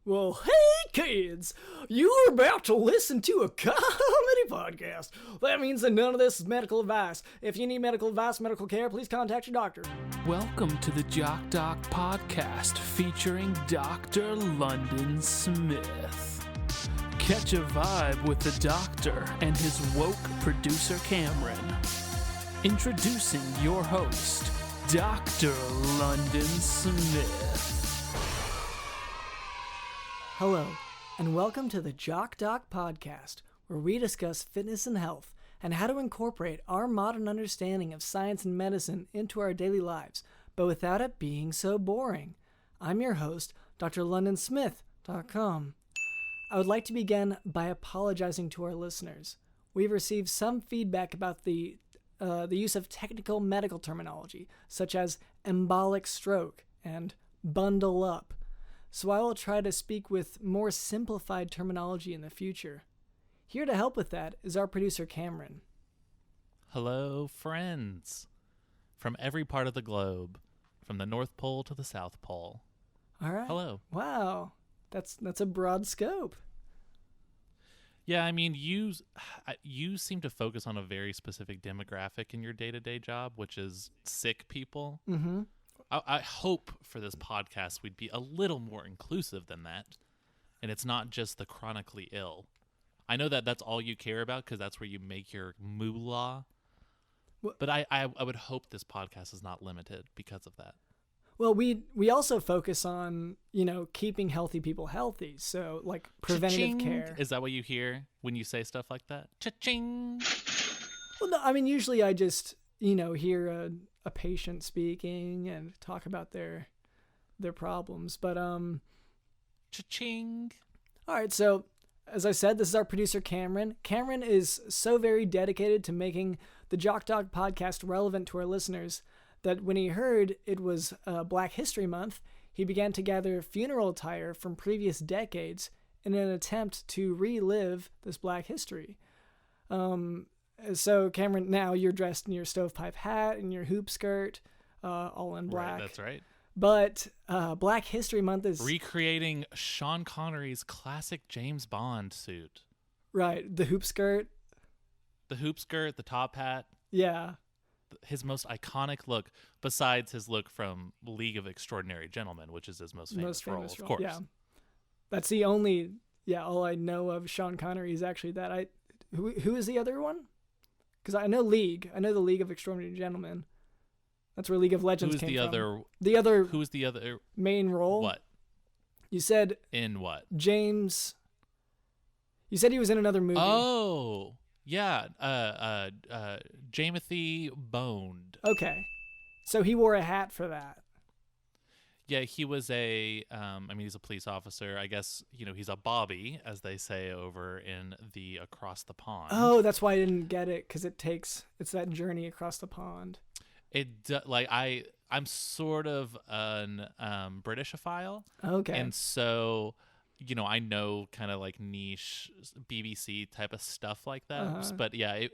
Well, hey kids, you're about to listen to a comedy podcast. That means that none of this is medical advice. If you need medical advice, medical care, please contact your doctor. Welcome to the Jock podcast featuring Dr. London Smith. Catch a vibe with the doctor and his woke producer Cameron. Introducing your host, Dr. London Smith. Hello, and welcome to the Jock podcast, where we discuss fitness and health and how to incorporate our modern understanding of science and medicine into our daily lives, but without it being so boring. I'm your host, drlondonsmith.com. I would like to begin by apologizing to our listeners. We've received some feedback about the use of technical medical terminology, such as embolic stroke and bundle up. So I will try to speak with more simplified terminology in the future. Here to help with that is our producer, Cameron. Hello, friends. From every part of the globe, from the North Pole to the South Pole. All right. Hello. Wow. That's a broad scope. Yeah, I mean, you seem to focus on a very specific demographic in your day-to-day job, which is sick people. Mm-hmm. I hope for this podcast we'd be a little more inclusive than that, and it's not just the chronically ill. I know that that's all you care about because that's where you make your moolah, but I would hope this podcast is not limited because of that. Well, we also focus on, keeping healthy people healthy, so like preventative care. Is that what you hear when you say stuff like that? Cha-ching! Well, no, I mean, usually I just, hear a patient speaking and talk about their problems, but Cha-ching! All right, so as I said, this is our producer, Cameron. Cameron is so very dedicated to making the Jock podcast relevant to our listeners that when he heard it was Black History Month, he began to gather funeral attire from previous decades in an attempt to relive this Black history. So, Cameron, now you're dressed in your stovepipe hat and your hoop skirt, all in black. Right, that's right. But Black History Month is... recreating Sean Connery's classic James Bond suit. Right, the hoop skirt. The hoop skirt, the top hat. Yeah. His most iconic look, besides his look from League of Extraordinary Gentlemen, which is his most famous role, of course. Yeah. That's the only... Yeah, all I know of Sean Connery is actually that. Who is the other one? Because I know League. I know the League of Extraordinary Gentlemen. That's where League of Legends came from. Who's the other main role? What? You said... In what? James... You said he was in another movie. Oh, yeah. Jamothy Bond. Okay. So he wore a hat for that. Yeah, he was he's a police officer. I guess, he's a bobby, as they say over in the Across the Pond. Oh, that's why I didn't get it, because it's that journey across the pond. I'm sort of an Britishophile. Okay. And so, I know kind of like niche BBC type of stuff like that. Uh-huh. But yeah,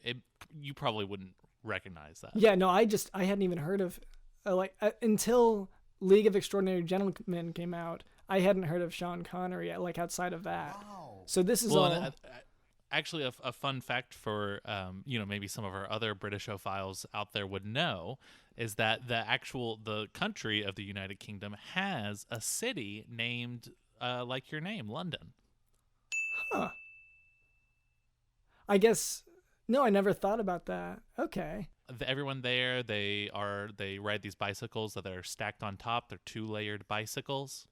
you probably wouldn't recognize that. Yeah, no, I hadn't even heard of, until League of Extraordinary Gentlemen came out, I hadn't heard of Sean Connery, outside of that. Wow. So this is actually, a fun fact for maybe some of our other Britishophiles out there would know is that the country of the United Kingdom has a city named like your name, London. Huh. I guess no, I never thought about that. Okay. Everyone there, they ride these bicycles that are stacked on top. They're 2-layered bicycles.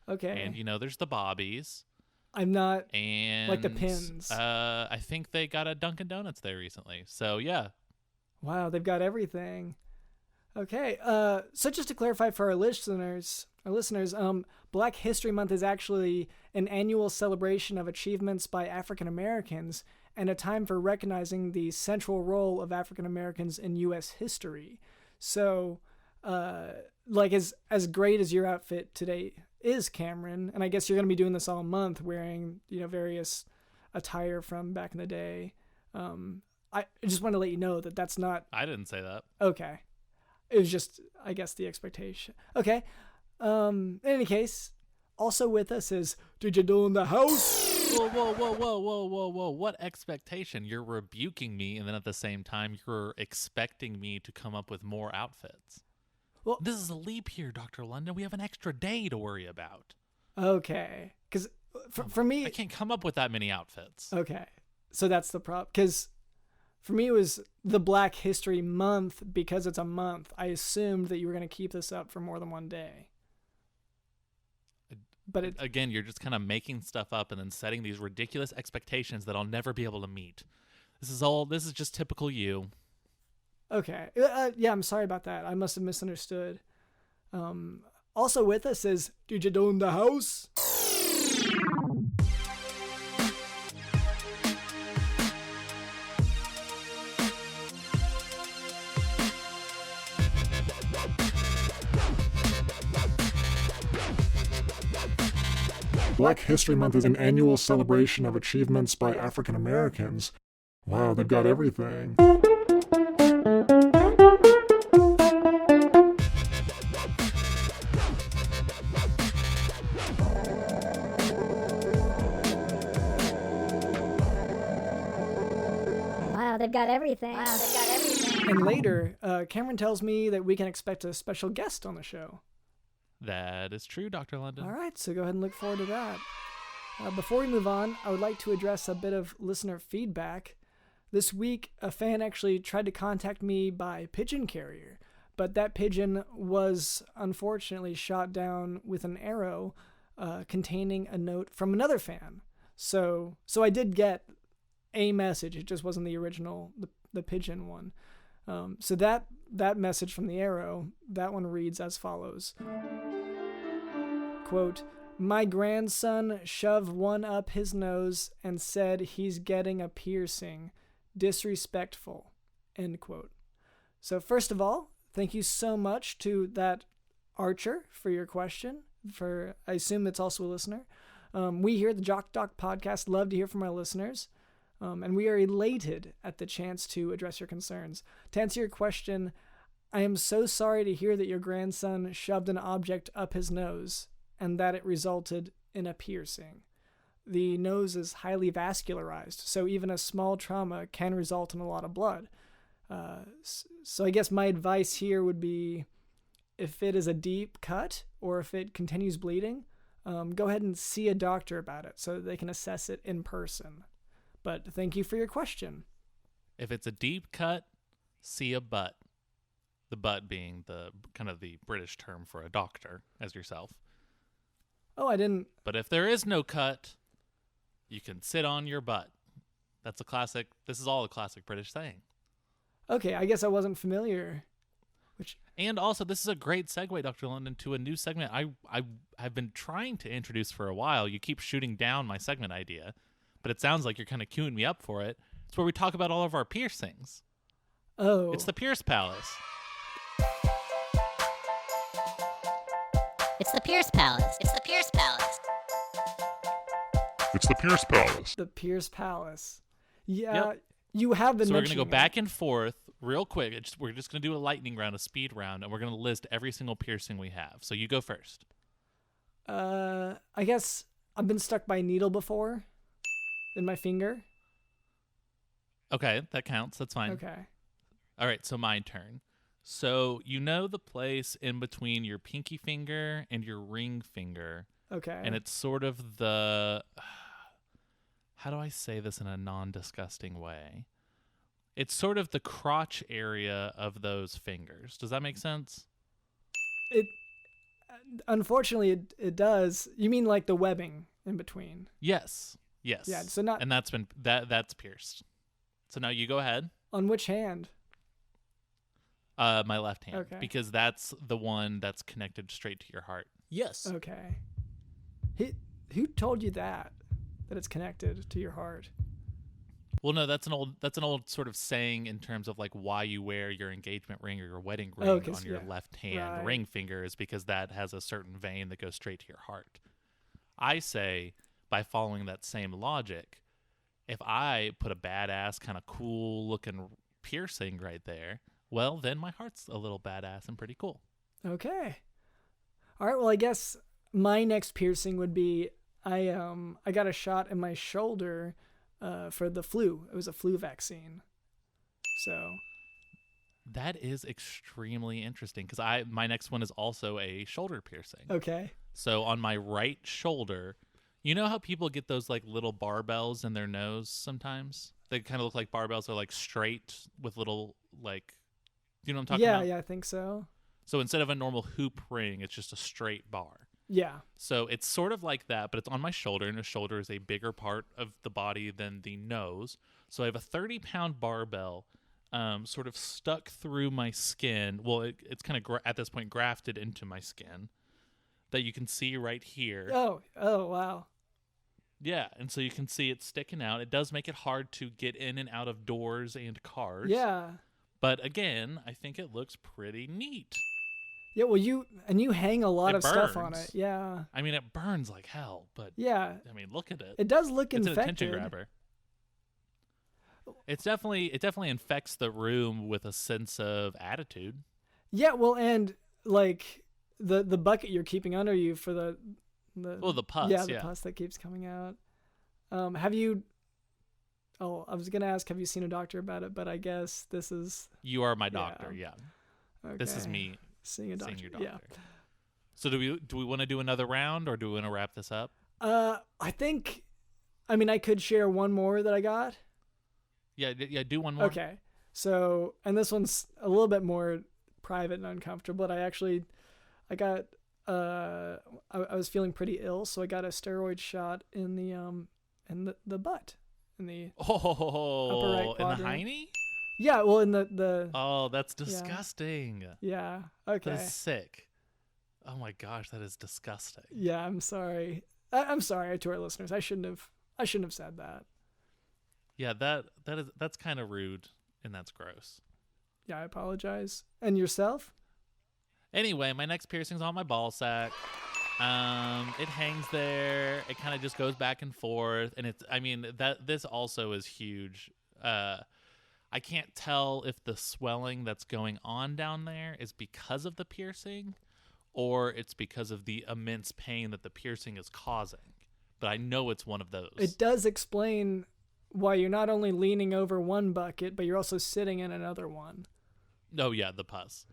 Okay. And there's the bobbies. I'm not and like the pins. I think they got a Dunkin' Donuts there recently. So yeah. Wow, they've got everything. Okay. So just to clarify for our listeners, Black History Month is actually an annual celebration of achievements by African Americans and a time for recognizing the central role of African Americans in U.S. history. So, as great as your outfit today is, Cameron, and I guess you're going to be doing this all month, wearing various attire from back in the day. I just want to let you know that that's not. I didn't say that. Okay, it was just, I guess, the expectation. Okay. In any case, Also with us is Digital in the house. Whoa, whoa, whoa, whoa, whoa, whoa, whoa. What expectation? You're rebuking me, and then at the same time, you're expecting me to come up with more outfits. Well, this is a leap year, Dr. London. We have an extra day to worry about. Okay. Because for me... I can't come up with that many outfits. Okay. So that's the problem. Because for me, it was the Black History Month. Because it's a month, I assumed that you were going to keep this up for more than one day. But again, you're just kind of making stuff up and then setting these ridiculous expectations that I'll never be able to meet. This is just typical you. Okay. Yeah, I'm sorry about that. I must have misunderstood. Also with us is Digital in the house. Black History Month is an annual celebration of achievements by African Americans. Wow, they've got everything. Wow, they've got everything. And later, Cameron tells me that we can expect a special guest on the show. That is true, Dr. London. All right, so go ahead and look forward to that. Before we move on, I would like to address a bit of listener feedback. This week, a fan actually tried to contact me by pigeon carrier, but that pigeon was unfortunately shot down with an arrow containing a note from another fan. So I did get a message. It just wasn't the original, the pigeon one. So that message from the arrow, that one reads as follows. Quote, "My grandson shoved one up his nose and said he's getting a piercing. Disrespectful." End quote. So first of all, thank you so much to that Archer for your question. I assume it's also a listener. We here at the Jock Doc podcast love to hear from our listeners. And we are elated at the chance to address your concerns. To answer your question, I am so sorry to hear that your grandson shoved an object up his nose and that it resulted in a piercing. The nose is highly vascularized, so even a small trauma can result in a lot of blood. So I guess my advice here would be, if it is a deep cut or if it continues bleeding, go ahead and see a doctor about it so that they can assess it in person. But thank you for your question. If it's a deep cut, see a butt. The butt being the kind of the British term for a doctor, as yourself. Oh, I didn't... But if there is no cut, you can sit on your butt. This is all a classic British saying. Okay, I guess I wasn't familiar. And also, this is a great segue, Dr. London, to a new segment I've been trying to introduce for a while. You keep shooting down my segment idea, but it sounds like you're kind of queuing me up for it. It's where we talk about all of our piercings. Oh. It's the Pierce Palace. It's the Pierce Palace. It's the Pierce Palace. It's the Pierce Palace. The Pierce Palace. Yeah, Yep. You have been So we're going to go mentioning back and forth real quick. We're just going to do a lightning round, a speed round, and we're going to list every single piercing we have. So you go first. I guess I've been stuck by a needle before in my finger. Okay, that counts. That's fine. Okay. All right, so my turn. So you know the place in between your pinky finger and your ring finger. Okay. And it's sort of the... How do I say this in a non-disgusting way? It's sort of the crotch area of those fingers. Does that make sense? Unfortunately, it does. You mean like the webbing in between? Yes. Yes. Yeah. So not And that's pierced. So now you go ahead. on which hand? My left hand. Okay. Because that's the one that's connected straight to your heart. Yes. Okay. Who told you that it's connected to your heart? Well, no, that's an old sort of saying in terms of like why you wear your engagement ring or your wedding ring on your left hand ring finger is because that has a certain vein that goes straight to your heart. I say, by following that same logic, if I put a badass kind of cool looking piercing right there, well, then my heart's a little badass and pretty cool. Okay. All right. Well, I guess my next piercing would be I got a shot in my shoulder for the flu. It was a flu vaccine. So That is extremely interesting because my next one is also a shoulder piercing. okay. So on my right shoulder, you know how people get those like little barbells in their nose sometimes? They kind of look like barbells. They're like straight with little like, you know what I'm talking about? Yeah, I think so. So instead of a normal hoop ring, it's just a straight bar. Yeah. So it's sort of like that, but it's on my shoulder, and the shoulder is a bigger part of the body than the nose. So I have a 30-pound barbell sort of stuck through my skin. Well, it's kind of at this point grafted into my skin that you can see right here. Oh, wow. Yeah, and so you can see it sticking out. It does make it hard to get in and out of doors and cars. Yeah. But again, I think it looks pretty neat. Yeah, well, you hang a lot It of stuff on burns. it. Yeah. I mean, it burns like hell, but Yeah. I mean, look at it. It does look It's an infected. attention grabber. It definitely infects the room with a sense of attitude. Yeah, well, and like the bucket you're keeping under you for the Pus. Yeah, the pus that keeps coming out. Have you? Oh, I was gonna ask, have you seen a doctor about it? But I guess this is. You are my doctor. Yeah. Okay. This is me seeing a doctor. seeing your doctor. Yeah. So do we want to do another round, or do we want to wrap this up? I think. I mean, I could share one more that I got. Yeah. Do one more. Okay. So, and this one's a little bit more private and uncomfortable, but I got, I was feeling pretty ill, so I got a steroid shot in the butt, in the upper right in the quadrant. hiney? Yeah, well, in the Oh, that's disgusting. yeah, okay. That's sick. Oh my gosh, that is disgusting. Yeah, I'm sorry. I'm sorry to our listeners. I shouldn't have said that. Yeah, that's kind of rude, and that's gross. Yeah, I apologize. And yourself? Anyway, my next piercing's on my ball sack. It hangs there. It kind of just goes back and forth, and this also is huge. I can't tell if the swelling that's going on down there is because of the piercing or it's because of the immense pain that the piercing is causing. But I know it's one of those. It does explain why you're not only leaning over one bucket, but you're also sitting in another one. Oh yeah, the pus.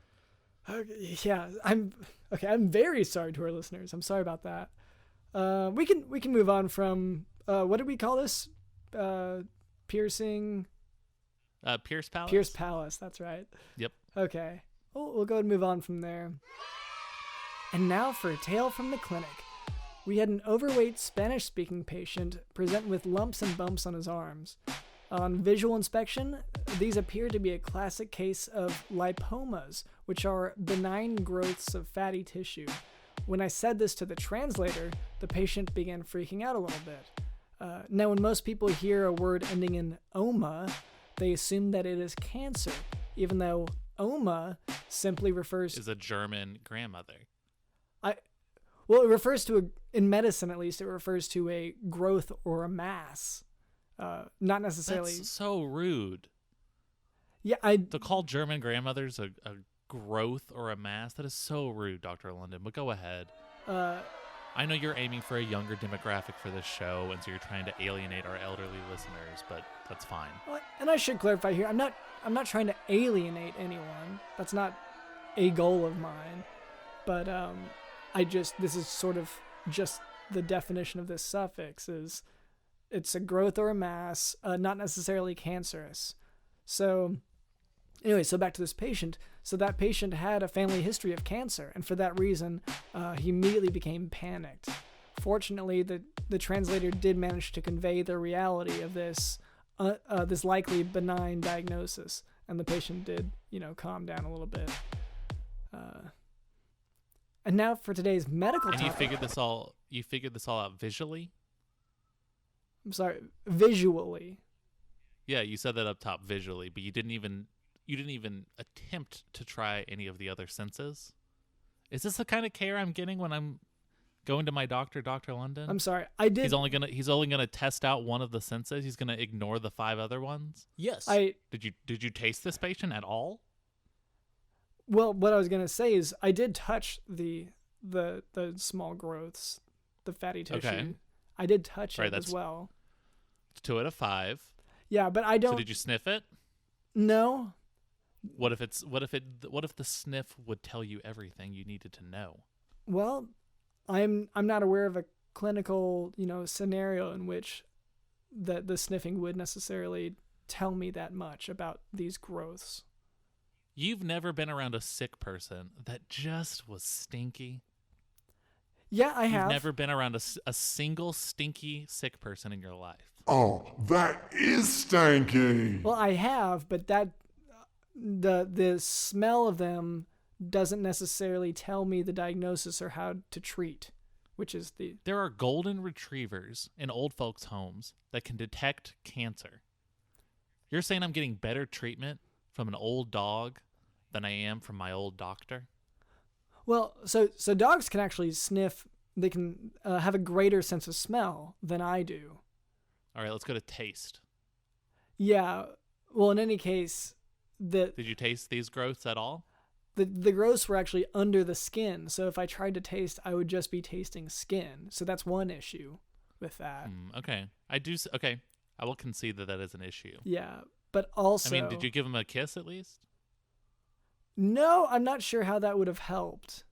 Okay, yeah, I'm very sorry to our listeners. I'm sorry about that. We can move on from what did we call this? Piercing. Pierce Palace. Pierce Palace. That's right. Yep. Okay. We'll go and move on from there. And now for a tale from the clinic. We had an overweight Spanish-speaking patient present with lumps and bumps on his arms. On visual inspection, these appear to be a classic case of lipomas, which are benign growths of fatty tissue. When I said this to the translator, the patient began freaking out a little bit. Now, when most people hear a word ending in oma, they assume that it is cancer, even though oma simply refers Is a German grandmother. Well, it refers to, in medicine at least, it refers to a growth or a mass. Not necessarily. That's so rude. Yeah, To call German grandmothers a growth or a mass, that is so rude, Dr. London. But go ahead. I know you're aiming for a younger demographic for this show, and so you're trying to alienate our elderly listeners, but that's fine. And I should clarify here, I'm not trying to alienate anyone. That's not a goal of mine. But this is sort of just the definition of this suffix is it's a growth or a mass, not necessarily cancerous. So anyway, so back to this patient. So that patient had a family history of cancer, and for that reason, he immediately became panicked. Fortunately, the translator did manage to convey the reality of this likely benign diagnosis, and the patient did, calm down a little bit. And now for today's medical topic. And you figured this all out visually? I'm sorry, visually. Yeah, you said that up top, visually, but you didn't even attempt to try any of the other senses. Is this the kind of care I'm getting when I'm going to my doctor, Dr. London? I'm sorry, I did. He's only gonna test out one of the senses. He's gonna ignore the 5 other ones. Yes. Did you taste this patient at all? Well, what I was gonna say is I did touch the the small growths, the fatty tissue. Okay. I did touch Right, it as that's- well. It's 2 out of 5. Yeah, but I don't. So did you sniff it? No. What if the sniff would tell you everything you needed to know? Well, I'm not aware of a clinical, scenario in which the sniffing would necessarily tell me that much about these growths. You've never been around a sick person that just was stinky? Yeah, I You've have. never been around a single stinky sick person in your life? Oh, that is stanky. Well, I have, but that the smell of them doesn't necessarily tell me the diagnosis or how to treat, which is the There are golden retrievers in old folks' homes that can detect cancer. You're saying I'm getting better treatment from an old dog than I am from my old doctor? well. So dogs can actually sniff. They can have a greater sense of smell than I do. All right, let's go to taste. Yeah. Well, in any case, the Did you taste these growths at all? the growths were actually under the skin. So if I tried to taste, I would just be tasting skin. So that's one issue with that. Okay. Okay. I will concede that is an issue. Yeah. But also, I mean, did you give him a kiss at least? No, I'm not sure how that would have helped.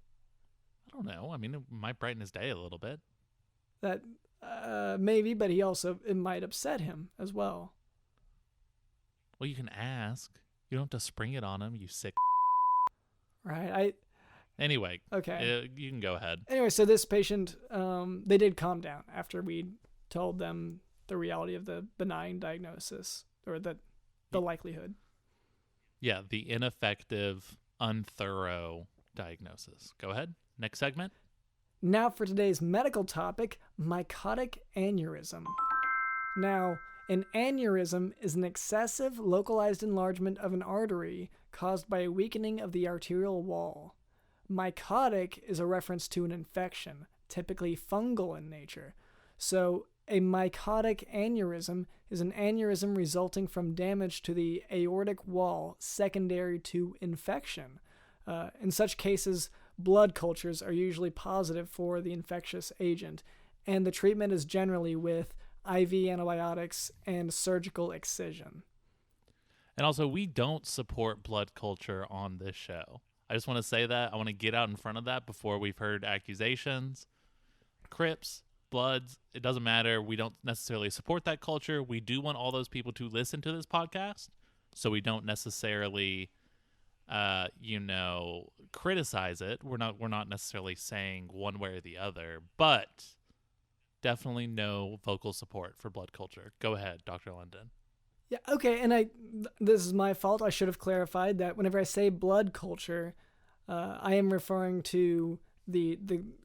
I don't know. I mean, it might brighten his day a little bit. That maybe, but it might upset him as well. Well, you can ask. You don't have to spring it on him, you sick. Right. Anyway, Okay. You can go ahead. Anyway, so this patient, they did calm down after we told them the reality of the benign diagnosis or the likelihood. Yeah, the ineffective, unthorough diagnosis. Go ahead. Next segment. Now for today's medical topic, mycotic aneurysm. Now, an aneurysm is an excessive localized enlargement of an artery caused by a weakening of the arterial wall. Mycotic is a reference to an infection, typically fungal in nature. So, a mycotic aneurysm is an aneurysm resulting from damage to the aortic wall secondary to infection. In such cases, blood cultures are usually positive for the infectious agent, and the treatment is generally with IV antibiotics and surgical excision. And also, we don't support blood culture on this show. I just want to say that. I want to get out in front of that before we've heard accusations. Crips, Bloods, it doesn't matter. We don't necessarily support that culture. We do want all those people to listen to this podcast, so we don't necessarily, criticize it. We're not necessarily saying one way or the other, but definitely no vocal support for blood culture. Go ahead, Dr. London. Yeah, okay, and this is my fault. I should have clarified that whenever I say blood culture, I am referring to the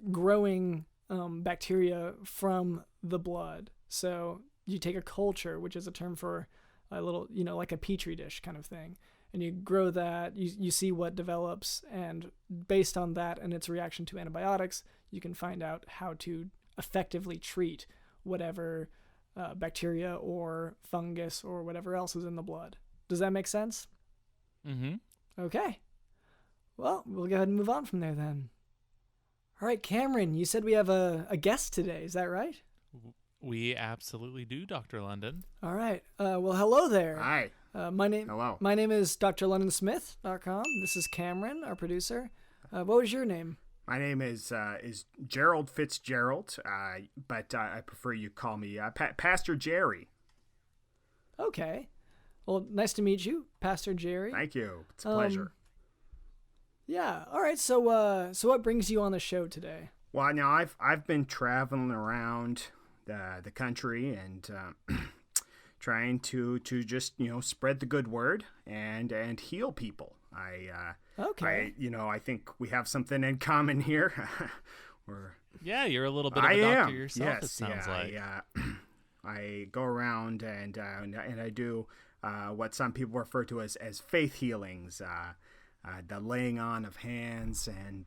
growing bacteria from the blood. So you take a culture, which is a term for a little, like a petri dish kind of thing, and you grow that, you see what develops, and based on that and its reaction to antibiotics, you can find out how to effectively treat whatever bacteria or fungus or whatever else is in the blood. Does that make sense? Mm-hmm. Okay. Well, we'll go ahead and move on from there then. All right, Cameron, you said we have a guest today. Is that right? We absolutely do, Dr. London. All right. Well, hello there. Hi. Hello. My name is drlondonsmith.com. This is Cameron, our producer. What was your name? My name is Gerald Fitzgerald, but I prefer you call me Pastor Jerry. Okay. Well, nice to meet you, Pastor Jerry. Thank you. It's a pleasure. Yeah. All right. So what brings you on the show today? Well, now I've been traveling around the country and trying to just spread the good word and heal people. Okay. I think we have something in common here. Yeah, you're a little bit of a doctor am. yourself, Yes, it sounds like. I go around and I do what some people refer to as faith healings, the laying on of hands and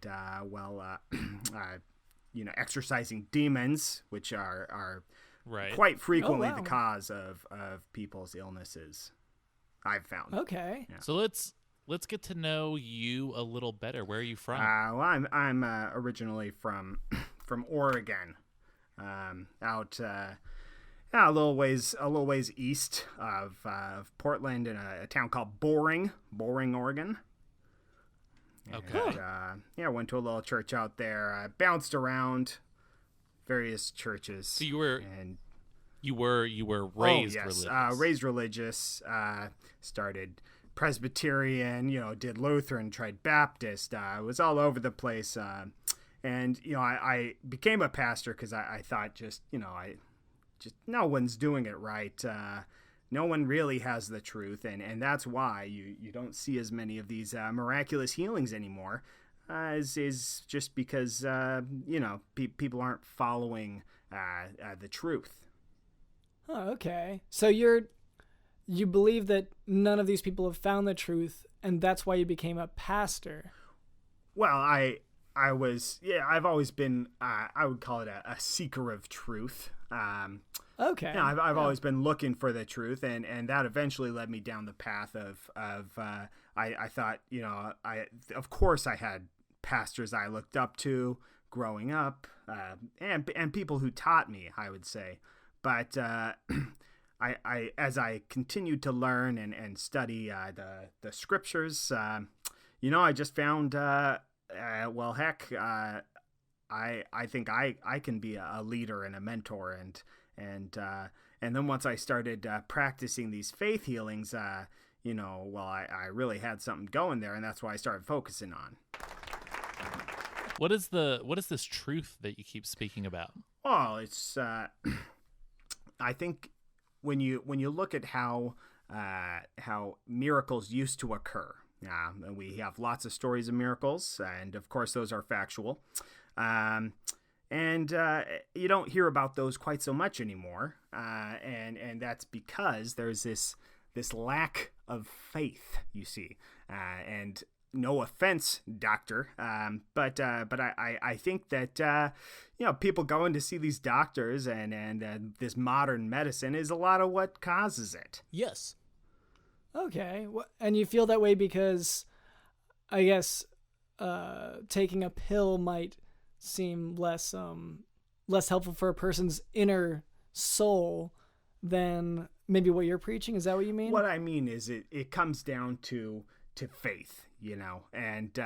exorcising demons, which are Right. quite frequently wow. the cause of people's illnesses, I've found. Okay. Yeah. So let's let's get to know you a little better. Where are you from? Well, I'm originally from Oregon, out a little ways east of Portland, in a town called Boring, Oregon. Okay. And, went to a little church out there. I bounced around various churches. So you were raised religious. Raised religious. Started Presbyterian. Did Lutheran. Tried Baptist. I was all over the place. And I became a pastor because I thought just no one's doing it right. No one really has the truth, and that's why you don't see as many of these miraculous healings anymore, is just because people aren't following the truth. Oh, okay. So you believe that none of these people have found the truth, and that's why you became a pastor. Well, I've always been I would call it a seeker of truth. Okay. I've always been looking for the truth, and that eventually led me down the path of I thought, of course I had pastors I looked up to growing up, and people who taught me, I would say. But I as I continued to learn and study the scriptures, I just found well, heck, I think I can be a leader and a mentor, and then once I started practicing these faith healings, I really had something going there, and that's why I started focusing on. What is this truth that you keep speaking about? Oh, it's I think when you look at how miracles used to occur. We have lots of stories of miracles, and of course those are factual. And you don't hear about those quite so much anymore, and that's because there's this lack of faith, you see. And no offense, doctor, but I think that people going to see these doctors and this modern medicine is a lot of what causes it. Yes. Okay. And you feel that way because, I guess, taking a pill might seem less helpful for a person's inner soul than maybe what you're preaching. Is that what you mean? What I mean is it comes down to faith, and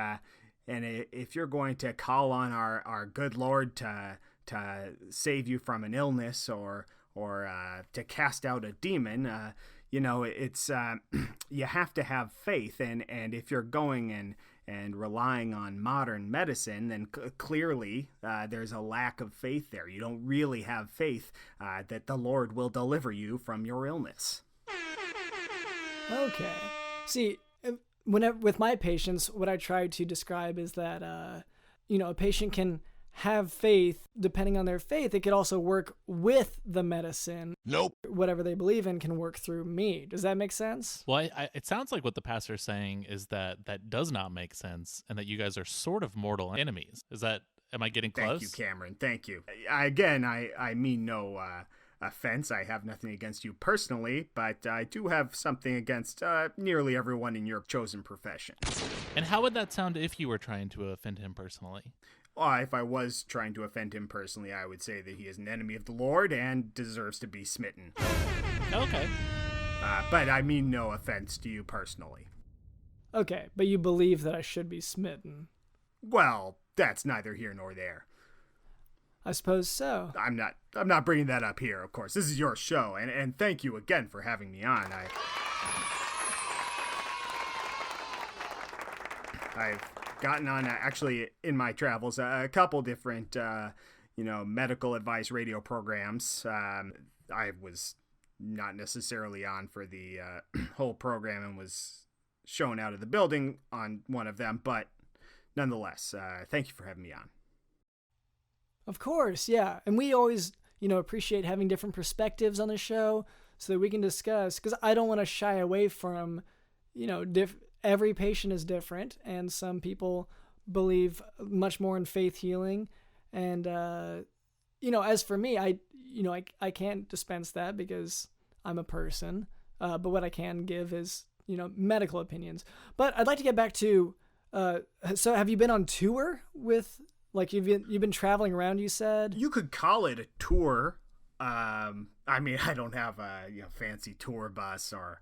if you're going to call on our good Lord to save you from an illness or to cast out a demon, it's you have to have faith, and if you're going and relying on modern medicine, then clearly there's a lack of faith there. You don't really have faith that the Lord will deliver you from your illness. Okay. See, with my patients, what I try to describe is that a patient can have faith. Depending on their faith, it could also work with the medicine. Nope. Whatever they believe in can work through me. Does that make sense? Well, it sounds like what the pastor is saying is that does not make sense, and that you guys are sort of mortal enemies. Am I getting close? Thank you, Cameron. Thank you. I mean no offense. I have nothing against you personally, but I do have something against nearly everyone in your chosen profession. And how would that sound if you were trying to offend him personally? Well, if I was trying to offend him personally, I would say that he is an enemy of the Lord and deserves to be smitten. Okay. But I mean no offense to you personally. Okay, but you believe that I should be smitten. Well, that's neither here nor there. I suppose so. I'm not bringing that up here, of course. This is your show, and thank you again for having me on. I've gotten on, actually, in my travels, a couple different, medical advice radio programs. I was not necessarily on for the whole program and was shown out of the building on one of them, but nonetheless, thank you for having me on. Of course, yeah. And we always, appreciate having different perspectives on the show so that we can discuss, because I don't want to shy away from, every patient is different, and some people believe much more in faith healing. And, as for me, I can't dispense that because I'm a person. But what I can give is, medical opinions. But I'd like to get back to, so have you been on tour with, like, you've been traveling around, you said? You could call it a tour. I mean, I don't have a fancy tour bus or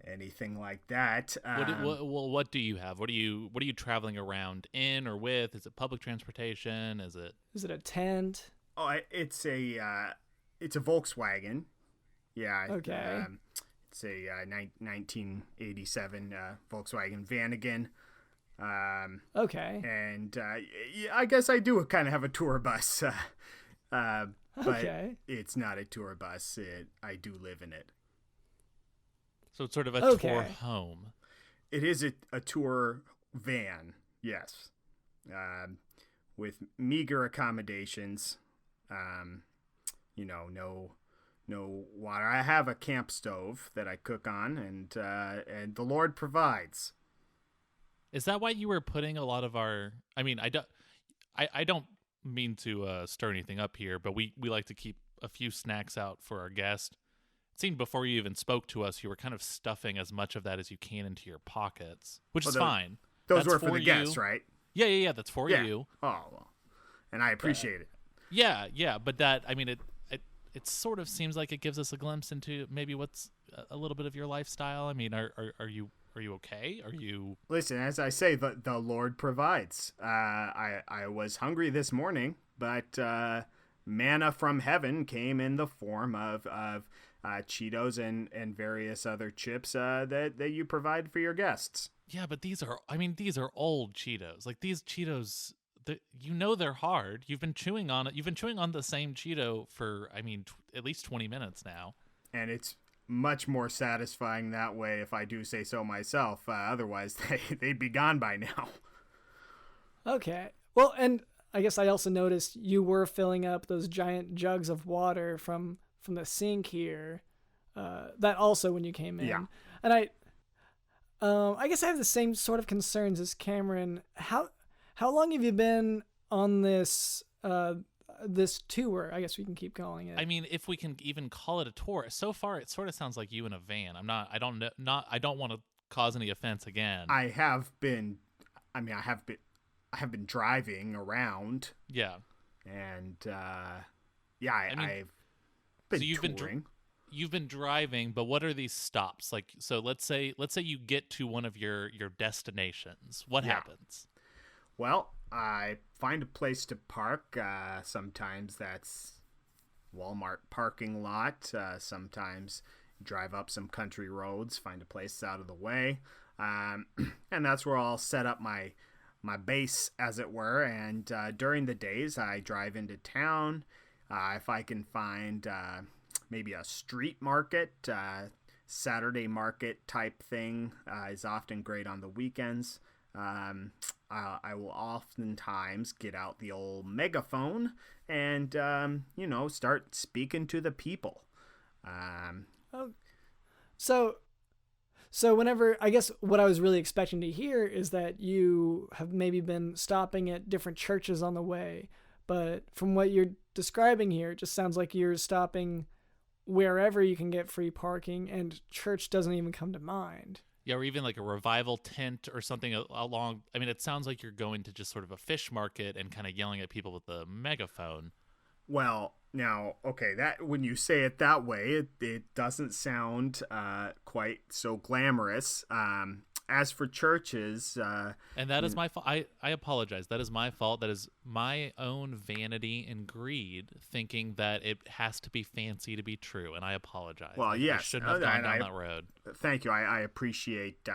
anything like that. What do you have? What are you traveling around in or with? Is it public transportation? Is it a tent? Oh, it's a Volkswagen. Yeah. Okay. It's a 1987 Volkswagen Vanagon. Okay. And I guess I do kind of have a tour bus. But okay. It's not a tour bus. I do live in it. So it's sort of a tour home. It is a tour van, yes, with meager accommodations. No water. I have a camp stove that I cook on, and the Lord provides. Is that why you were putting a lot of our? I mean, I don't mean to stir anything up here, but we like to keep a few snacks out for our guest. It seemed before you even spoke to us, you were kind of stuffing as much of that as you can into your pockets, which is fine. Those were for the guests, right? Yeah. That's for you. Oh, well, and I appreciate it. Yeah. But that, I mean, it sort of seems like it gives us a glimpse into maybe what's a little bit of your lifestyle. I mean, are you okay? Are you? Listen, as I say, the Lord provides. I was hungry this morning, but manna from heaven came in the form of Cheetos and various other chips that you provide for your guests. Yeah, but these are old Cheetos. Like, these Cheetos, they're hard. You've been chewing on it. You've been chewing on the same Cheeto for, at least 20 minutes now. And it's much more satisfying that way, if I do say so myself. Otherwise, they'd be gone by now. Okay. Well, and I guess I also noticed you were filling up those giant jugs of water from the sink here. That also when you came in. Yeah. And I guess I have the same sort of concerns as Cameron. How long have you been on this tour? I guess we can keep calling it. I mean, if we can even call it a tour. So far, it sort of sounds like you in a van. I don't want to cause any offense again. I have been driving around. Yeah. And I've been touring. You've been driving, but what are these stops? Like, so let's say you get to one of your destinations. What happens? Well, I find a place to park. Sometimes that's Walmart parking lot. Sometimes drive up some country roads, find a place out of the way. And that's where I'll set up my base, as it were. And during the days, I drive into town. If I can find maybe a street market, Saturday market type thing is often great on the weekends. I will oftentimes get out the old megaphone and, start speaking to the people. So whenever, I guess what I was really expecting to hear is that you have maybe been stopping at different churches on the way. But from what you're describing here, it just sounds like you're stopping wherever you can get free parking, and church doesn't even come to mind. Yeah, or even like a revival tent or something along. I mean, it sounds like you're going to just sort of a fish market and kind of yelling at people with the megaphone. Well, now, okay, that when you say it that way, it doesn't sound quite so glamorous. As for churches, and that is my fault. I apologize. That is my fault. That is my own vanity and greed, thinking that it has to be fancy to be true, and I apologize. Well, yes, I shouldn't have gone down that road. Thank you. I appreciate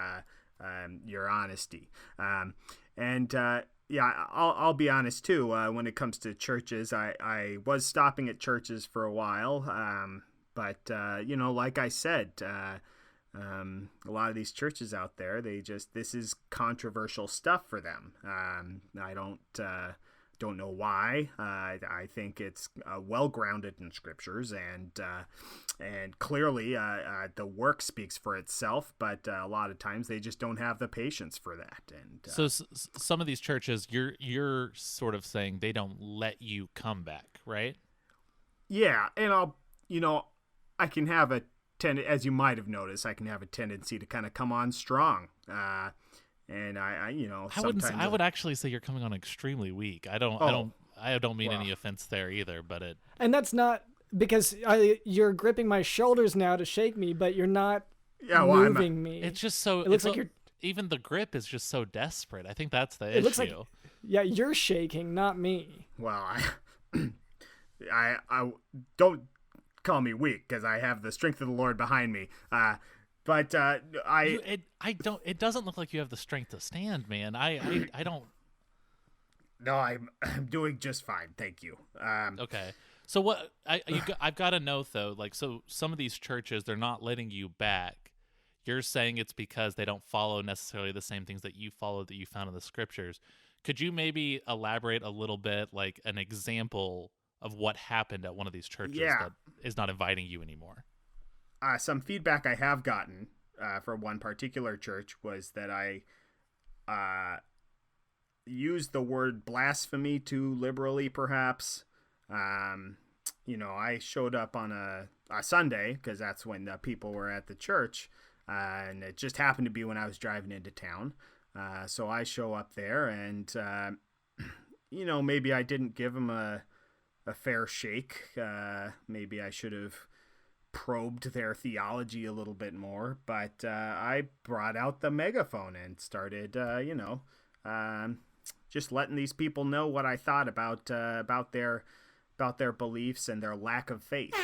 your honesty. I'll be honest too. When it comes to churches, I was stopping at churches for a while, but like I said. A lot of these churches out there, this is controversial stuff for them. I don't know why. I think it's well grounded in scriptures, and clearly the work speaks for itself. But a lot of times they just don't have the patience for that. And so some of these churches, you're sort of saying they don't let you come back, right? Yeah, and I can have a as you might have noticed, I can have a tendency to kind of come on strong. And I you know, sometimes I would actually say you're coming on extremely weak. I don't mean any offense there either, but And that's not because you're gripping my shoulders now to shake me, but you're not moving me. it's just so. It looks like you're. Even the grip is just so desperate. I think that's the It issue. looks like, yeah, you're shaking, not me. Well, I don't call me weak because I have the strength of the Lord behind me. But It doesn't look like you have the strength to stand, man. I don't. No, I'm doing just fine, thank you. Okay. So what I've got to know though, like, so some of these churches, they're not letting you back. You're saying it's because they don't follow necessarily the same things that you follow that you found in the scriptures. Could you maybe elaborate a little bit, like an example of what happened at one of these churches that is not inviting you anymore? Some feedback I have gotten from one particular church was that I used the word blasphemy too liberally, perhaps. You know, I showed up on a Sunday because that's when the people were at the church. And it just happened to be when I was driving into town. So I show up there and, you know, maybe I didn't give them a fair shake. Maybe I should have probed their theology a little bit more. But I brought out the megaphone and started, just letting these people know what I thought about their beliefs and their lack of faith.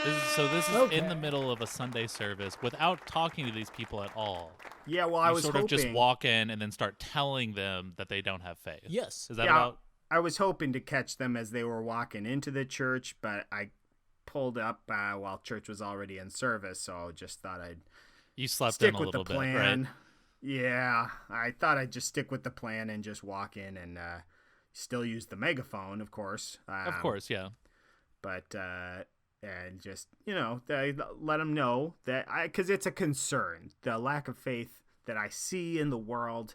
This is in the middle of a Sunday service without talking to these people at all. Yeah, well, I was sort hoping... of just walk in and then start telling them that they don't have faith. Yes. Is that about... I was hoping to catch them as they were walking into the church, but I pulled up while church was already in service, so just thought I'd stick with the plan. Right? Yeah, I thought I'd just stick with the plan and just walk in and still use the megaphone, of course. Of course, yeah. But... and just, you know, let them know that because it's a concern, the lack of faith that I see in the world.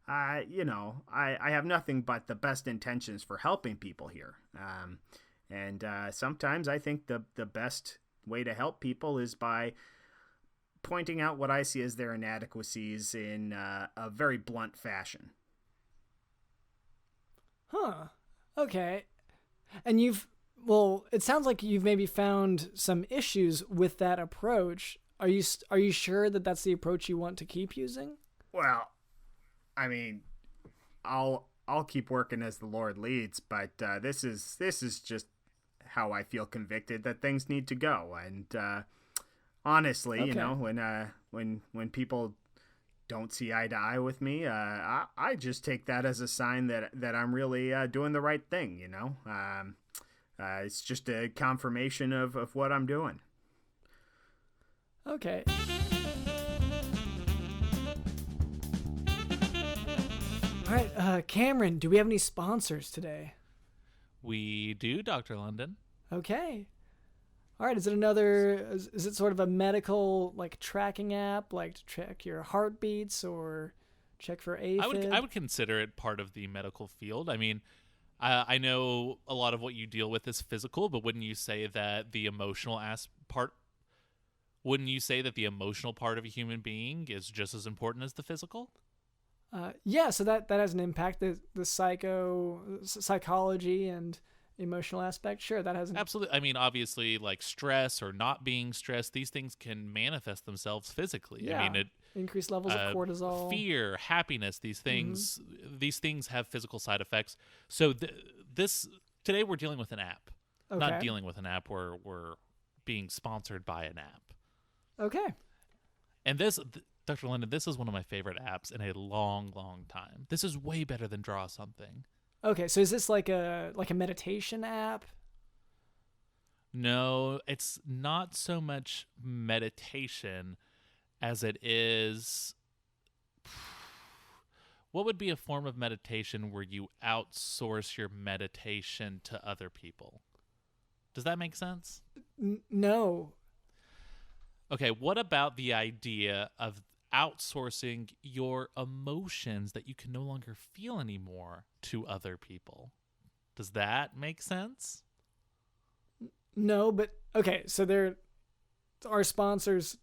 You know, I have nothing but the best intentions for helping people here. And sometimes I think the best way to help people is by pointing out what I see as their inadequacies in a very blunt fashion. Huh. Okay. And well, it sounds like you've maybe found some issues with that approach. Are you sure that that's the approach you want to keep using? Well, I mean, I'll keep working as the Lord leads, but this is just how I feel convicted that things need to go. And honestly, you know, when people don't see eye to eye with me, I just take that as a sign that I'm really doing the right thing. You know. It's just a confirmation of what I'm doing. Okay. All right, Cameron, do we have any sponsors today? We do, Dr. London. Okay. All right, is it sort of a medical, like, tracking app, like to track your heartbeats or check for AFib? I would consider it part of the medical field. I mean, I know a lot of what you deal with is physical, but wouldn't you say that the emotional part of a human being is just as important as the physical? Yeah, so that has an impact. The psychology and emotional aspect, sure, that has an... Absolutely. I mean, obviously, like stress or not being stressed, these things can manifest themselves physically. Yeah. I mean, increased levels of cortisol, fear, happiness, these things have physical side effects. So today we're dealing with an app. Okay. Not dealing with an app, we're being sponsored by an app. Okay. And Dr. London, this is one of my favorite apps in a long, long time. This is way better than Draw Something. Okay, so is this like a meditation app? No, it's not so much meditation as it is... What would be a form of meditation where you outsource your meditation to other people? Does that make sense? No. Okay, what about the idea of outsourcing your emotions that you can no longer feel anymore to other people? Does that make sense? No, but okay, so our sponsors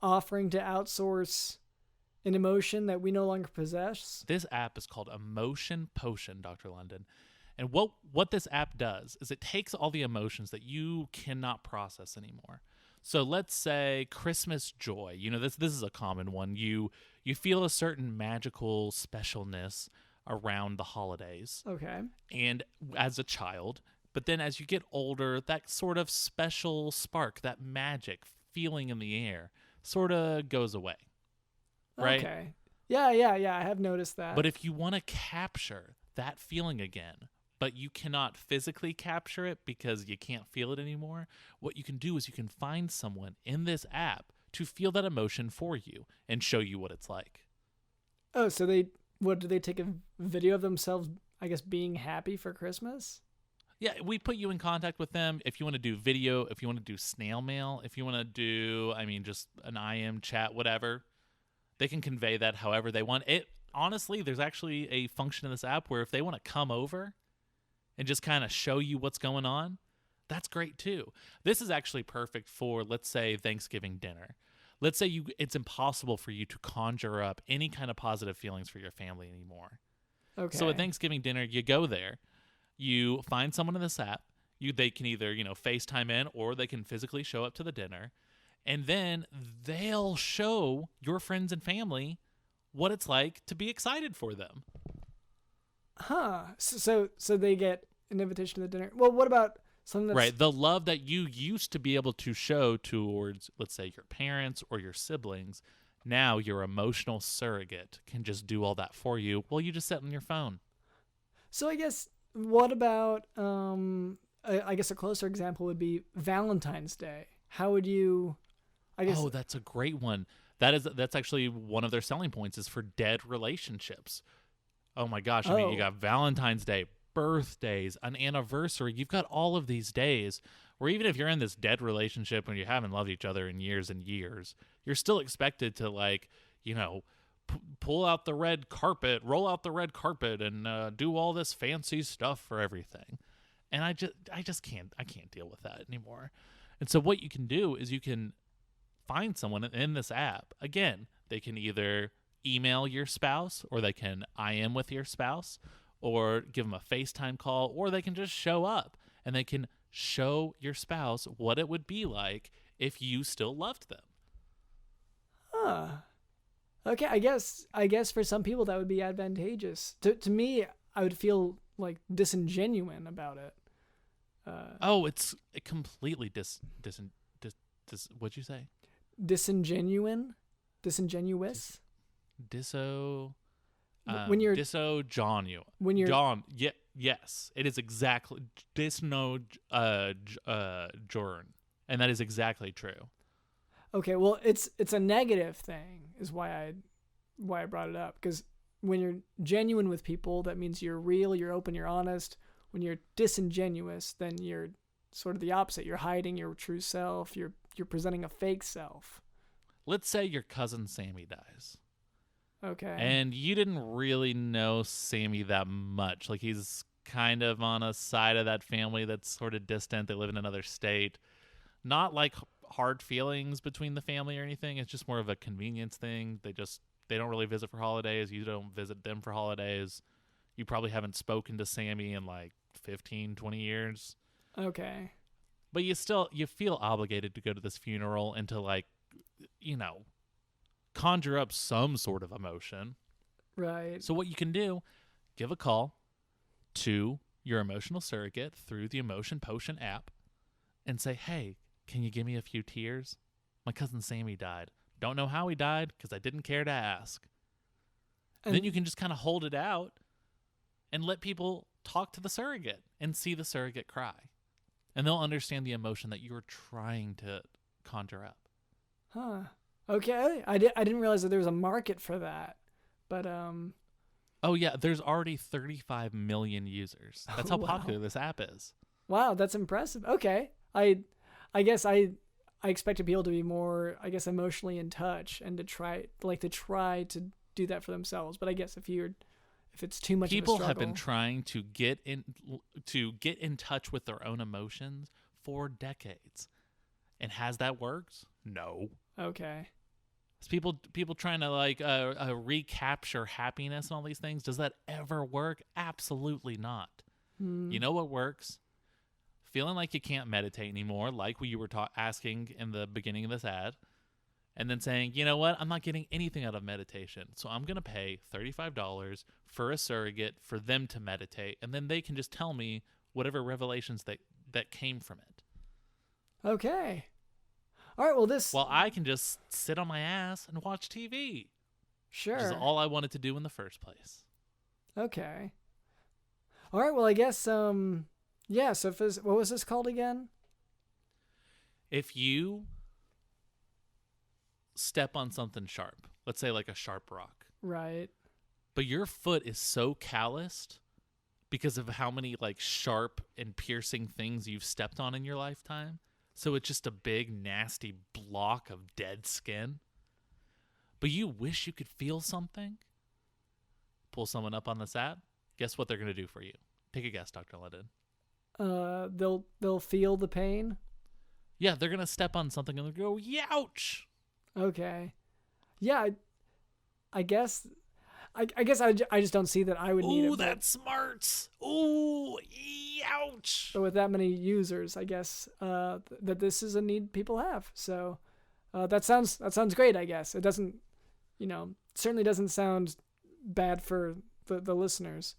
offering to outsource an emotion that we no longer possess? This app is called Emotion Potion, Dr. London. And what this app does is it takes all the emotions that you cannot process anymore. So let's say Christmas joy. You know, this is a common one. You feel a certain magical specialness around the holidays. Okay. And as a child, but then as you get older, that sort of special spark, that magic feeling in the air sort of goes away. Right? Okay. Yeah, I have noticed that. But if you want to capture that feeling again, but you cannot physically capture it because you can't feel it anymore, what you can do is you can find someone in this app to feel that emotion for you and show you what it's like. Oh, so do they take a video of themselves, I guess, being happy for Christmas? Yeah, we put you in contact with them. If you want to do video, if you want to do snail mail, if you want to do, just an IM chat, whatever, they can convey that however they want. It honestly, there's actually a function in this app where if they want to come over and just kind of show you what's going on, that's great too. This is actually perfect for, let's say, Thanksgiving dinner. Let's say it's impossible for you to conjure up any kind of positive feelings for your family anymore. Okay. So at Thanksgiving dinner, you go there, you find someone in this app, they can either, FaceTime in or they can physically show up to the dinner, and then they'll show your friends and family what it's like to be excited for them. Huh. So they get an invitation to the dinner. Well, what about something that's... Right. The love that you used to be able to show towards, let's say, your parents or your siblings, now your emotional surrogate can just do all that for you while you just sit on your phone. So I guess, what about, I guess a closer example would be Valentine's Day. How would you, I guess... Oh, that's a great one. That's actually one of their selling points is for dead relationships. Oh my gosh. You got Valentine's Day, birthdays, an anniversary. You've got all of these days where even if you're in this dead relationship and you haven't loved each other in years and years, you're still expected to pull out the red carpet, roll out the red carpet and do all this fancy stuff for everything. And I just can't deal with that anymore. And so what you can do is you can find someone in this app. Again, they can either email your spouse or they can IM with your spouse or give them a FaceTime call, or they can just show up and they can show your spouse what it would be like if you still loved them. Huh. Okay, I guess for some people that would be advantageous. To me, I would feel like disingenuine about it. It's completely what'd you say? Disingenuous? When you're disogenuine. When you're John, yes, it is exactly disnojourn, and that is exactly true. Okay, well, it's a negative thing, is why I brought it up, because when you're genuine with people, that means you're real, you're open, you're honest. When you're disingenuous, then you're sort of the opposite. You're hiding your true self. You're presenting a fake self. Let's say your cousin Sammy dies. Okay. And you didn't really know Sammy that much. Like, he's kind of on a side of that family that's sort of distant. They live in another state. Not like hard feelings between the family or anything. It's just more of a convenience thing. They don't really visit for holidays. You don't visit them for holidays. You probably haven't spoken to Sammy in like 15, 20 years. Okay. But you feel obligated to go to this funeral and to conjure up some sort of emotion. Right. So what you can do, give a call to your emotional surrogate through the Emotion Potion app and say, hey, can you give me a few tears? My cousin Sammy died. Don't know how he died because I didn't care to ask. And then you can just kind of hold it out and let people talk to the surrogate and see the surrogate cry. And they'll understand the emotion that you're trying to conjure up. Huh. Okay. I didn't realize that there was a market for that. But Oh yeah, there's already 35 million users. That's how wow. popular this app is. Wow, that's impressive. Okay. I guess I expected people to be more, I guess, emotionally in touch and to try to do that for themselves. But I guess if it's too much People of a struggle, have been trying to get in touch with their own emotions for decades. And has that worked? No. Okay. It's people trying to like recapture happiness and all these things. Does that ever work? Absolutely not. You know what works? Feeling like you can't meditate anymore, like what you were asking in the beginning of this ad, and then saying, you know what, I'm not getting anything out of meditation, so I'm going to pay $35 for a surrogate for them to meditate, and then they can just tell me whatever revelations that came from it. Okay. All right, well, Well, I can just sit on my ass and watch TV. Sure. Which is all I wanted to do in the first place. Okay. All right, well, I guess, yeah, so what was this called again? If you step on something sharp, let's say like a sharp rock. Right. But your foot is so calloused because of how many like sharp and piercing things you've stepped on in your lifetime. So it's just a big, nasty block of dead skin. But you wish you could feel something. Pull someone up on this app. Guess what they're going to do for you? Take a guess, Dr. London. They'll feel the pain. Yeah, they're going to step on something and they'll go, youch. Okay. Yeah, I guess I just don't see that I would need it. Ooh, that's smart. Ooh, ouch. But with that many users, I guess that this is a need people have. So that sounds great, I guess. It doesn't, certainly doesn't sound bad for the listeners.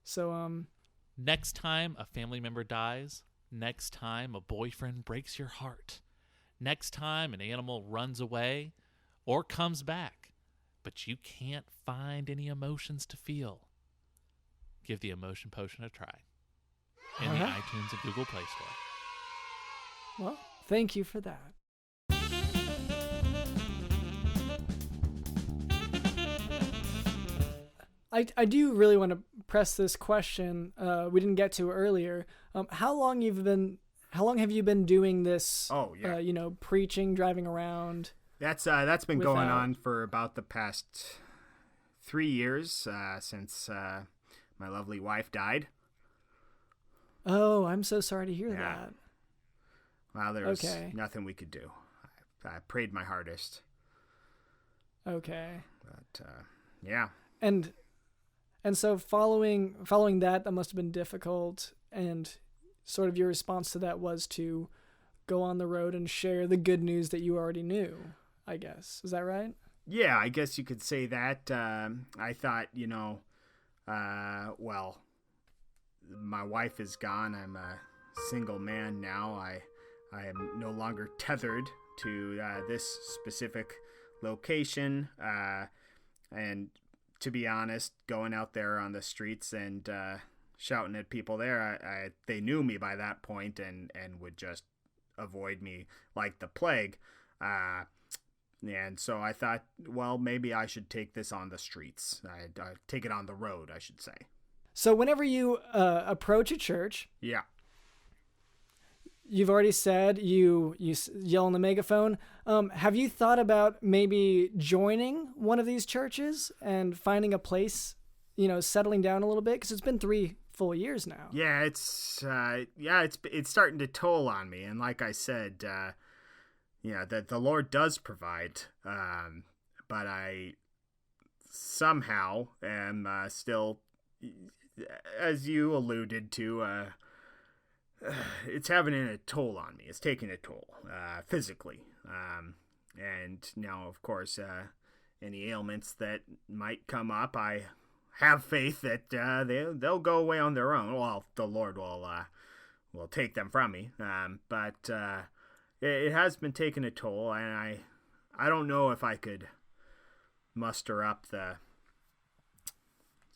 So next time a family member dies, next time a boyfriend breaks your heart, next time an animal runs away or comes back, but you can't find any emotions to feel, give the Emotion Potion a try in the iTunes and Google Play Store. Well, thank you for that. I do really want to press this question we didn't get to earlier. How long have you been doing this? Oh, yeah. Preaching, driving around. That's been going on for about the past 3 years since my lovely wife died. Oh, I'm so sorry to hear that. Well, there was nothing we could do. I prayed my hardest. Okay. But yeah. And so following that must have been difficult, and sort of your response to that was to go on the road and share the good news that you already knew, I guess. Is that right? Yeah, I guess you could say that. I thought, well, my wife is gone. I'm a single man now. I am no longer tethered to this specific location. And to be honest, going out there on the streets and shouting at people there, they knew me by that point and would just avoid me like the plague. And so I thought, well, maybe I should take this on the streets. I'd take it on the road, I should say. So whenever you approach a church, yeah, you've already said you yell on the megaphone. Have you thought about maybe joining one of these churches and finding a place, settling down a little bit? Because it's been 3 full years now. Yeah, it's starting to toll on me. And like I said, that the Lord does provide, but I somehow am still, as you alluded to, it's having a toll on me. It's taking a toll physically. And now, of course, any ailments that might come up, I have faith that they'll go away on their own. Well, the Lord will take them from me. But it has been taking a toll, and I don't know if I could muster up the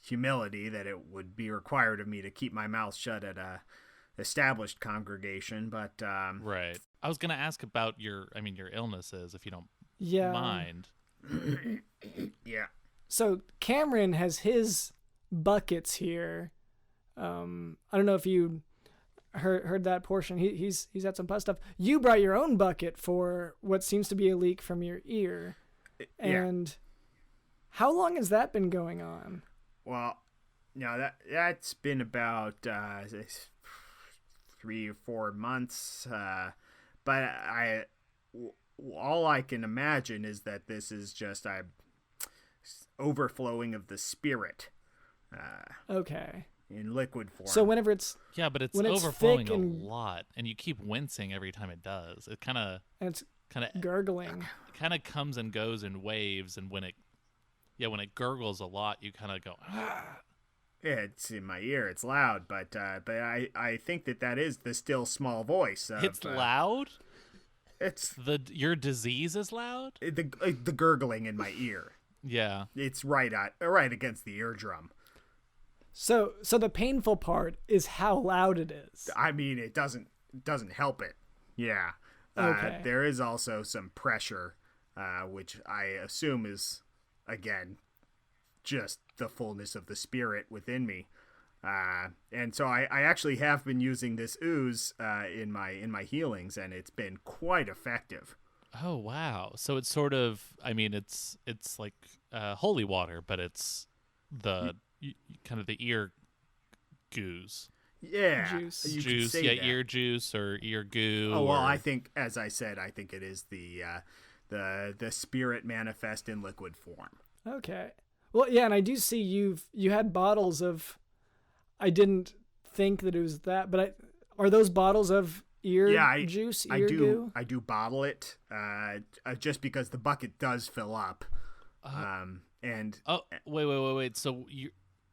humility that it would be required of me to keep my mouth shut at a established congregation. But right. I was going to ask about your illnesses, if you don't mind. Yeah. So Cameron has his buckets here. I don't know if you heard that portion. He's had some pus stuff. You brought your own bucket for what seems to be a leak from your ear. And how long has that been going on? Well, that's been about 3 or 4 months. but all I can imagine is that this is just a overflowing of the spirit. Okay. In liquid form. So whenever it's Yeah, but it's when it's overflowing thick a and- lot, and you keep wincing every time it does. It kind of it's gurgling. comes and goes in waves, and when it gurgles a lot, you kind of go. Ah. Yeah, it's in my ear. It's loud, but I think that is the still small voice. It's loud. It's Your disease is loud. the gurgling in my ear. Yeah. It's right against the eardrum. So the painful part is how loud it is. I mean, it doesn't help it. Yeah. Okay. There is also some pressure, which I assume is, again, just the fullness of the spirit within me. And so I actually have been using this ooze in my healings, and it's been quite effective. Oh wow! So it's sort of, I mean, it's like holy water, but it's the kind of the ear goose. Yeah, Juice. you could Juice, say yeah, that. ear juice or ear goo. Oh well, or- I think, as I said, I think it is the spirit manifest in liquid form. Okay. Well, yeah, and I do see you had bottles of. I didn't think that it was that, but are those bottles of ear juice? Ear goo? I do bottle it, just because the bucket does fill up. And Oh, wait. So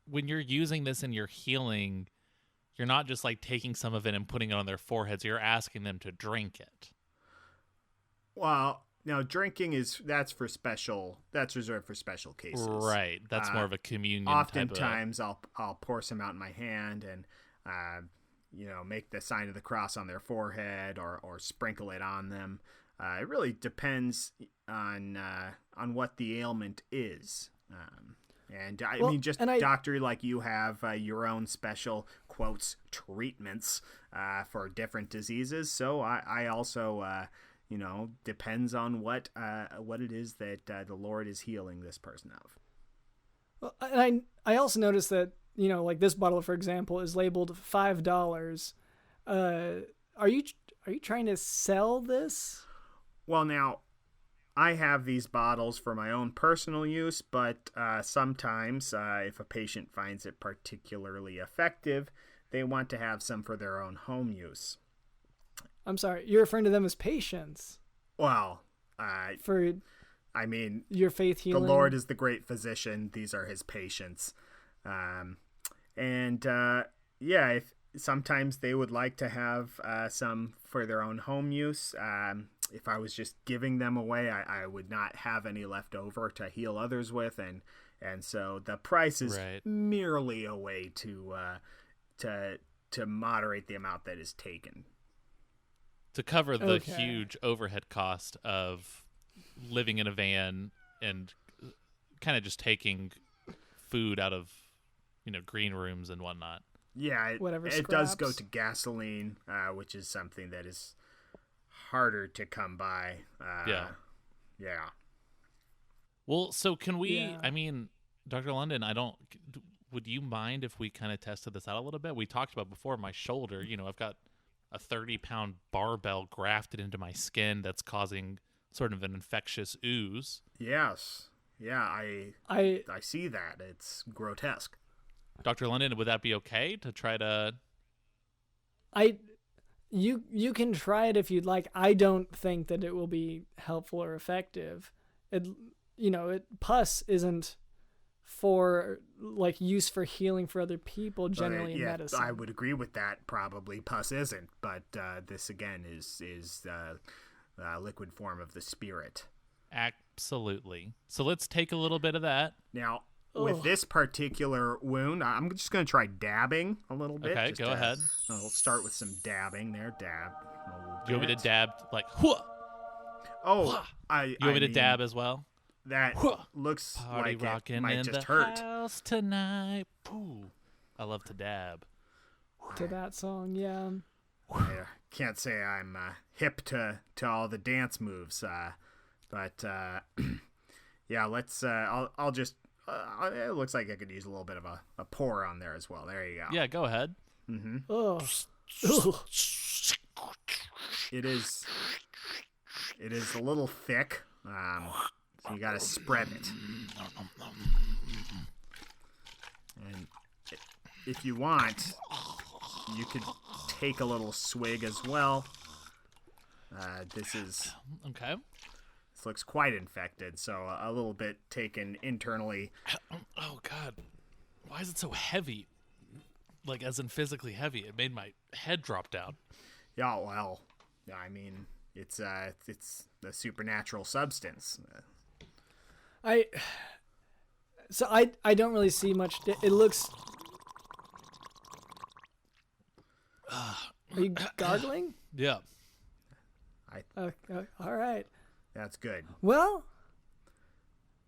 when you're using this in your healing, you're not just like taking some of it and putting it on their foreheads. You're asking them to drink it. well, now drinking that's reserved for special cases. Right. That's more of a communion Oftentimes, I'll pour some out in my hand and make the sign of the cross on their forehead or sprinkle it on them. It really depends on what the ailment is. Doctor, like you have your own special quotes treatments for different diseases. So I also depends on what it is that the Lord is healing this person of. Well, and I also noticed that like this bottle, for example, is labeled $5. Are you trying to sell this? Well, now, I have these bottles for my own personal use, but sometimes if a patient finds it particularly effective, they want to have some for their own home use. I'm sorry, you're referring to them as patients. Well, for your faith healing. The Lord is the great physician. These are his patients. If sometimes they would like to have some for their own home use. If I was just giving them away, I would not have any left over to heal others with, and so the price is merely a way to moderate the amount that is taken. To cover the huge overhead cost of living in a van and kind of just taking food out of green rooms and whatnot. Yeah, it does go to gasoline, which is something that is harder to come by. Yeah. Well, so can we? Yeah. I mean, Dr. London, would you mind if we kind of tested this out a little bit? We talked about before my shoulder. I've got a 30-pound barbell grafted into my skin that's causing sort of an infectious ooze. Yes. Yeah, I see that. It's grotesque. Dr. London, would that be okay to try to? You can try it if you'd like. I don't think that it will be helpful or effective. Pus isn't for use for healing for other people generally in medicine. I would agree with that. Probably pus isn't, but this again is liquid form of the spirit. Absolutely. So let's take a little bit of that now. With this particular wound, I'm just going to try dabbing a little bit. Okay, go ahead. We'll start with some dabbing there. Dab. Do you want me to dab like? Whoa! Oh, you want me to dab as well? That looks Party like rockin' it might in just the hurt. House tonight. Ooh, I love to dab. To that song, yeah. I can't say I'm hip to all the dance moves, but yeah, let's. I'll just. It looks like I could use a little bit of a pour on there as well. There you go. Yeah, go ahead. Mm-hmm. Oh. it is a little thick. So you got to spread it. And if you want, you could take a little swig as well. This looks quite infected, so a little bit taken internally. Oh God, why is it so heavy? Like, as in physically heavy. It made my head drop down. Yeah, well, I mean, it's a supernatural substance. I don't really see much. It looks. Are you gargling? Yeah. All right. That's good. Well,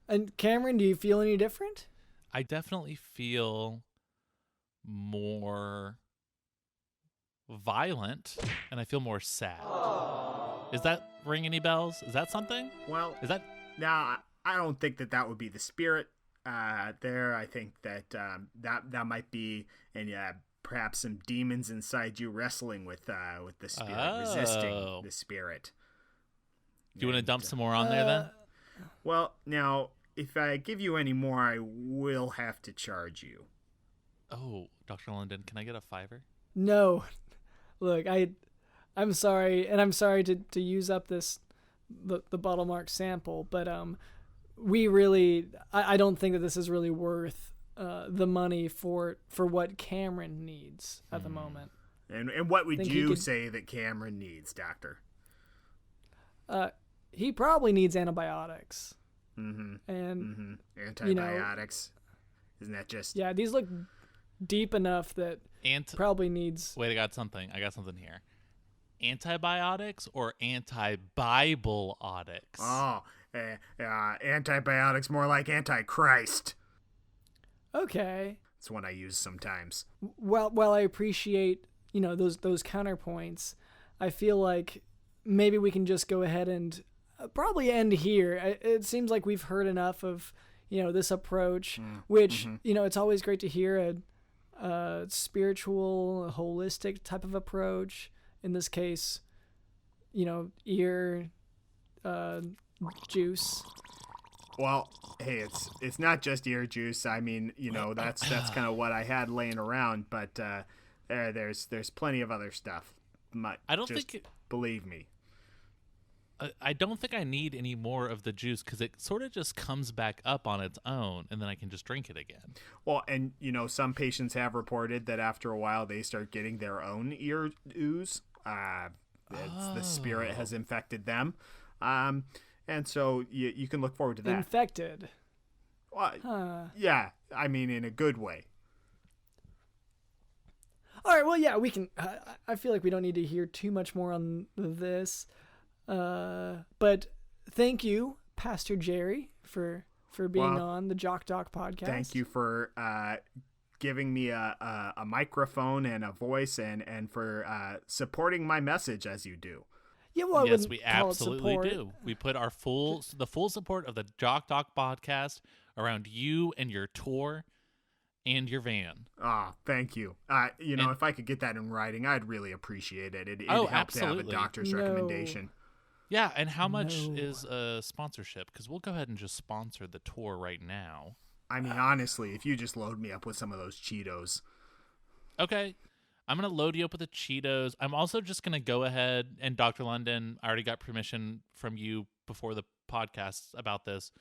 and Cameron, do you feel any different? I definitely feel more violent, and I feel more sad. Is that ring any bells? Is that something? Well, Is that... now I don't think that would be the spirit there. I think that that might be, and perhaps some demons inside you wrestling with the spirit, resisting the spirit. Do you want to dump some more on there then? Well, now if I give you any more, I will have to charge you. Oh, Dr. London, can I get a $5? No. Look, I'm sorry, and I'm sorry to use up the bottle mark sample, but we really I don't think that this is really worth the money for what Cameron needs at the moment. And what would you say that Cameron needs, Doctor? He probably needs antibiotics. Mm-hmm. And antibiotics. Isn't that just... Yeah, these look deep enough that probably needs... Wait, I got something here. Antibiotics or anti-Bible-otics? Oh, antibiotics, more like antichrist. Okay. It's one I use sometimes. Well, I appreciate, those counterpoints. I feel like maybe we can just go ahead and probably end here. It seems like we've heard enough of, this approach, which, it's always great to hear a spiritual, holistic type of approach. In this case, ear juice. Well, hey, it's not just ear juice. I mean, that's kind of what I had laying around, but there's plenty of other stuff. Believe me. I don't think I need any more of the juice because it sort of just comes back up on its own, and then I can just drink it again. Well, and some patients have reported that after a while they start getting their own ear ooze. The spirit has infected them, and so you can look forward to that. Infected. Yeah, I mean in a good way. All right, well, yeah, we can. I feel like we don't need to hear too much more on this. But thank you, Pastor Jerry, for being on the Jock Doc podcast. Thank you for giving me a microphone and a voice and for supporting my message as you do. Yeah, well, yes, we absolutely do. We put the full support of the Jock Doc podcast around you and your tour and your van. Ah, thank you. If I could get that in writing, I'd really appreciate it. It helps to have a doctor's recommendation. Yeah, and how much is a sponsorship? Because we'll go ahead and just sponsor the tour right now. I mean, honestly, if you just load me up with some of those Cheetos. Okay. I'm going to load you up with the Cheetos. I'm also just going to go ahead, and Dr. London, I already got permission from you before the podcast about this.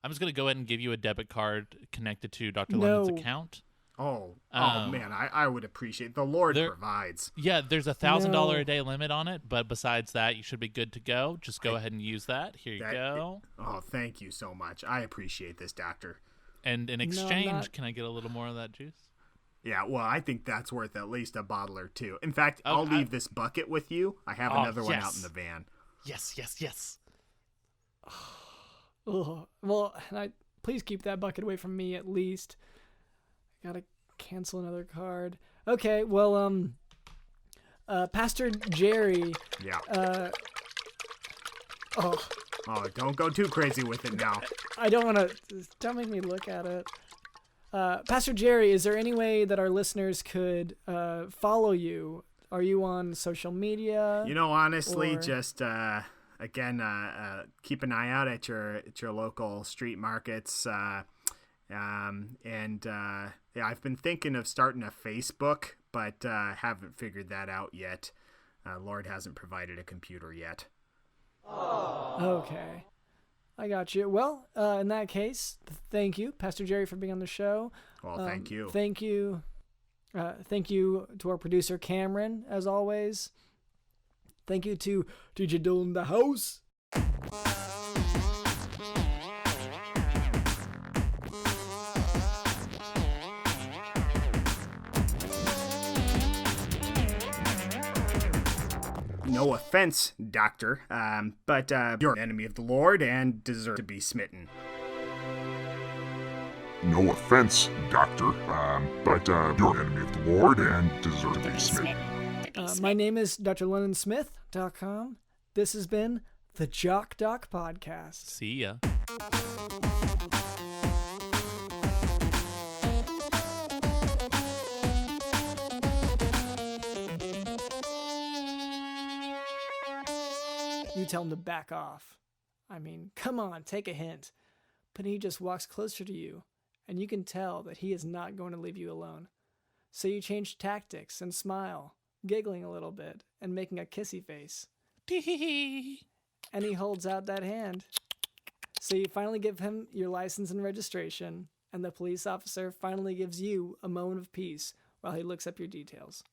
I'm just going to go ahead and give you a debit card connected to Dr. London's account. Oh man, I would appreciate it. The Lord provides. Yeah, there's $1,000 a day limit on it, but besides that, you should be good to go. Just go ahead and use that. Here you go. Thank you so much. I appreciate this, Doctor. And in exchange, can I get a little more of that juice? Yeah, well, I think that's worth at least a bottle or two. In fact, I'll leave this bucket with you. I have another one out in the van. Yes. Oh, well, please keep that bucket away from me at least. Gotta cancel another card. Okay, well, Pastor Jerry. Yeah. Don't go too crazy with it now. I don't want to. Don't make me look at it. Pastor Jerry, is there any way that our listeners could follow you Are you on social media? Honestly, or- just again, keep an eye out at your local street markets. I've been thinking of starting a Facebook, but haven't figured that out yet. Lord hasn't provided a computer yet. Okay. I got you. Well, in that case, thank you, Pastor Jerry, for being on the show. Well, thank you. Thank you. Thank you to our producer, Cameron, as always. Thank you to DJ Dill in the house. No offense, Doctor, but you're an enemy of the Lord and deserve to be smitten. No offense, Doctor, but you're an enemy of the Lord and deserve to be smitten. My name is drlondonsmith.com. This has been the Jock Doc Podcast. See ya. You tell him to back off. I mean, come on, take a hint. But he just walks closer to you, and you can tell that he is not going to leave you alone. So you change tactics and smile, giggling a little bit, and making a kissy face. And he holds out that hand. So you finally give him your license and registration, and the police officer finally gives you a moment of peace while he looks up your details.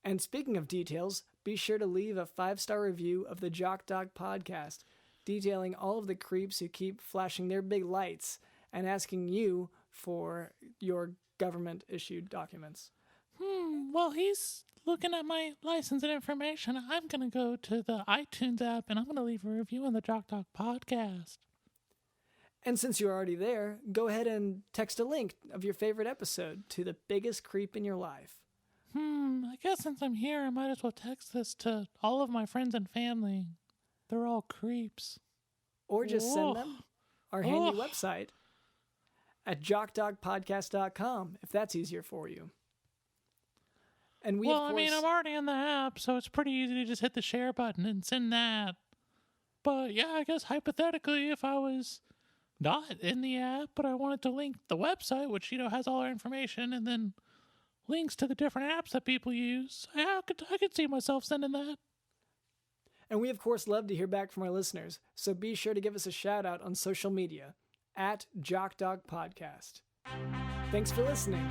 And speaking of details, be sure to leave a 5-star review of the Jock Dog Podcast, detailing all of the creeps who keep flashing their big lights and asking you for your government-issued documents. Well, he's looking at my license and information. I'm going to go to the iTunes app and I'm going to leave a review on the Jock Dog Podcast. And since you're already there, go ahead and text a link of your favorite episode to the biggest creep in your life. I guess since I'm here, I might as well text this to all of my friends and family. They're all creeps. Or just send them our handy website at jockdogpodcast.com if that's easier for you. And we, Well, of I mean, course, I'm already in the app, so it's pretty easy to just hit the share button and send that. But yeah, I guess hypothetically, if I was not in the app, but I wanted to link the website, which, has all our information, and then links to the different apps that people use, I could see myself sending that. And we, of course, love to hear back from our listeners, so be sure to give us a shout-out on social media, at JockDogPodcast. Thanks for listening.